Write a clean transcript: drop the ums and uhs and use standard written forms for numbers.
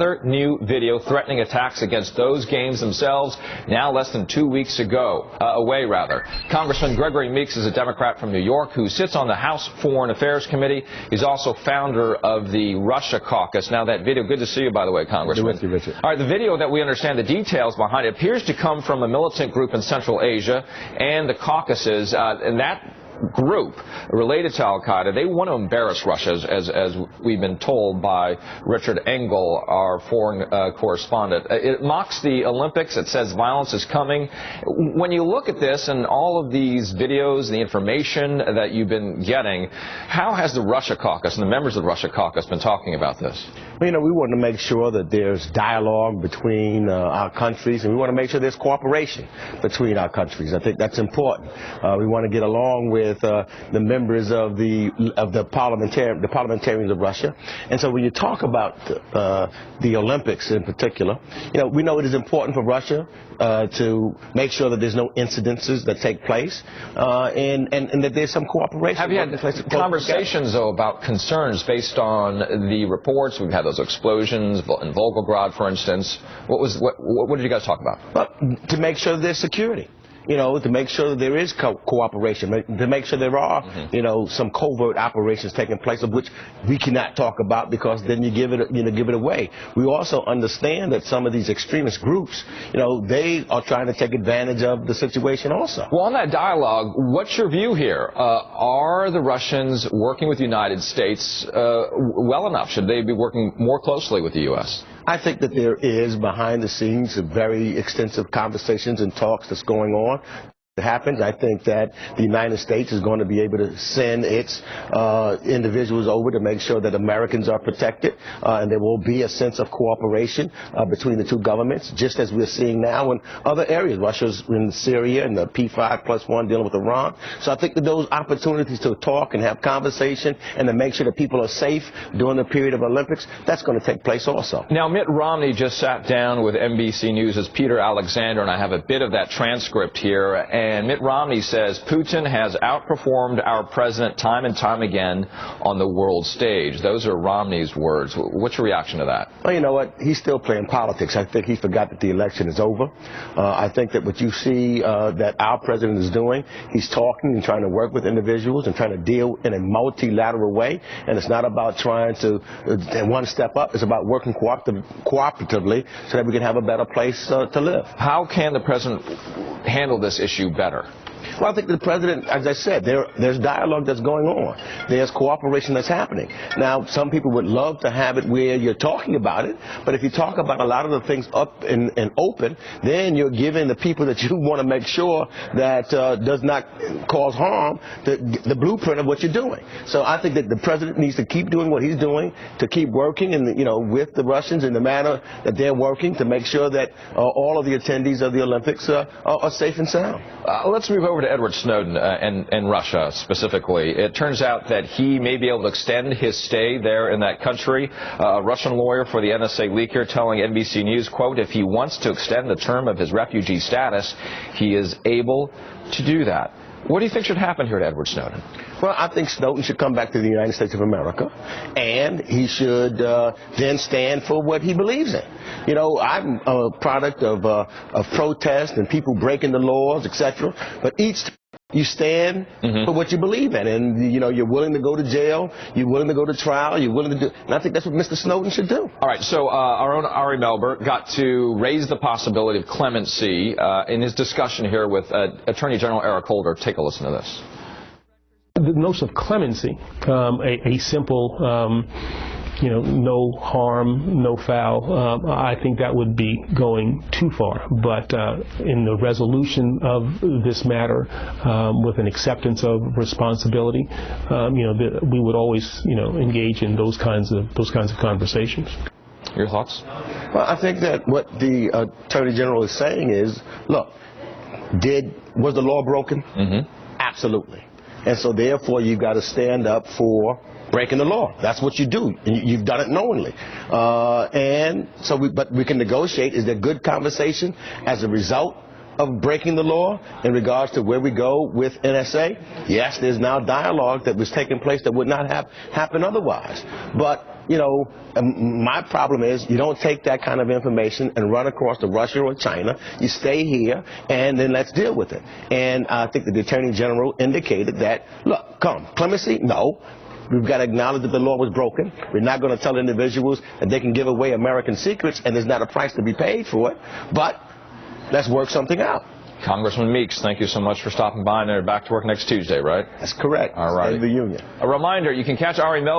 Another new video threatening attacks against those games themselves, now less than 2 weeks away. Congressman Gregory Meeks is a Democrat from New York who sits on the House Foreign Affairs Committee. He's also founder of the Russia Caucus. Now that video, good to see you, by the way, Congressman. Good with you, Richard. All right, the video that we understand the details behind it appears to come from a militant group in Central Asia and the Caucasus, and that group related to Al-Qaeda, they want to embarrass Russia, as we've been told by Richard Engel, our foreign correspondent. It mocks the Olympics. It says violence is coming. When you look at this and all of these videos, the information that you've been getting, how has the Russia Caucus and the members of the Russia Caucus been talking about this? Well, you know, we want to make sure that there's dialogue between our countries, and we want to make sure there's cooperation between our countries. I think that's important. We want to get along with the members of the parliamentarians of Russia. And so when you talk about the Olympics in particular, you know, we know it is important for Russia to make sure that there's no incidences that take place, and that there's some cooperation. Have you had conversations, though, about concerns based on the reports? We've had those explosions in Volgograd, for instance. What did you guys talk about? Well, to make sure there's security. You know, to make sure that there is cooperation, to make sure there are, you know, some covert operations taking place, of which we cannot talk about because then you give it away. We also understand that some of these extremist groups, you know, they are trying to take advantage of the situation also. Well, on that dialogue, what's your view here? Are the Russians working with the United States well enough? Should they be working more closely with the U.S.? I think that there is, behind the scenes, very extensive conversations and talks that's going on. Happens. I think that the United States is going to be able to send its individuals over to make sure that Americans are protected, and there will be a sense of cooperation between the two governments, just as we're seeing now in other areas. Russia's in Syria and the P5+1 dealing with Iran. So I think that those opportunities to talk and have conversation and to make sure that people are safe during the period of Olympics, that's going to take place also. Now, Mitt Romney just sat down with NBC News' Peter Alexander, and I have a bit of that transcript here. And Mitt Romney says Putin has outperformed our president time and time again on the world stage. Those are Romney's words. What's your reaction to that? Well, you know what? He's still playing politics. I think he forgot that the election is over. I think that what you see that our president is doing, he's talking and trying to work with individuals and trying to deal in a multilateral way. And it's not about trying to one step up. It's about working cooperatively so that we can have a better place to live. How can the president handle this issue better? Well, I think the president, as I said, there's dialogue that's going on. There's cooperation that's happening. Now, some people would love to have it where you're talking about it, but if you talk about a lot of the things up and open, then you're giving the people that you want to make sure that does not cause harm the blueprint of what you're doing. So I think that the president needs to keep doing what he's doing, to keep working and, you know, with the Russians in the manner that they're working to make sure that all of the attendees of the Olympics are safe and sound. Let's move over to Edward Snowden and Russia specifically. It turns out that he may be able to extend his stay there in that country. A Russian lawyer for the NSA leaker telling NBC News, quote, if he wants to extend the term of his refugee status, he is able to do that. What do you think should happen here to Edward Snowden? Well, I think Snowden should come back to the United States of America, and he should then stand for what he believes in. You know, I'm a product of protest and people breaking the laws, etc. But each time you stand for what you believe in, and, you know, you're willing to go to jail, you're willing to go to trial, you're willing to do, and I think that's what Mr. Snowden should do. All right, so our own Ari Melber got to raise the possibility of clemency in his discussion here with Attorney General Eric Holder. Take a listen to this. The notion of clemency, a simple, you know, no harm, no foul, I think that would be going too far. But in the resolution of this matter, with an acceptance of responsibility, you know, we would always, you know, engage in those kinds of conversations. Your thoughts? Well, I think that what the Attorney General is saying is, look, was the law broken? Absolutely. And so therefore you've got to stand up for breaking the law. That's what you do, and you've done it knowingly. And so but we can negotiate. Is there good conversation as a result of breaking the law in regards to where we go with NSA? Yes, there's now dialogue that was taking place that would not have happened otherwise. But you know, my problem is you don't take that kind of information and run across to Russia or China. You stay here, and then let's deal with it. And I think the Attorney General indicated that, look, clemency? No. We've got to acknowledge that the law was broken. We're not going to tell individuals that they can give away American secrets and there's not a price to be paid for it. But let's work something out. Congressman Meeks, thank you so much for stopping by, and they're back to work next Tuesday, right? That's correct. All right. In the union. A reminder, you can catch Ari Melvin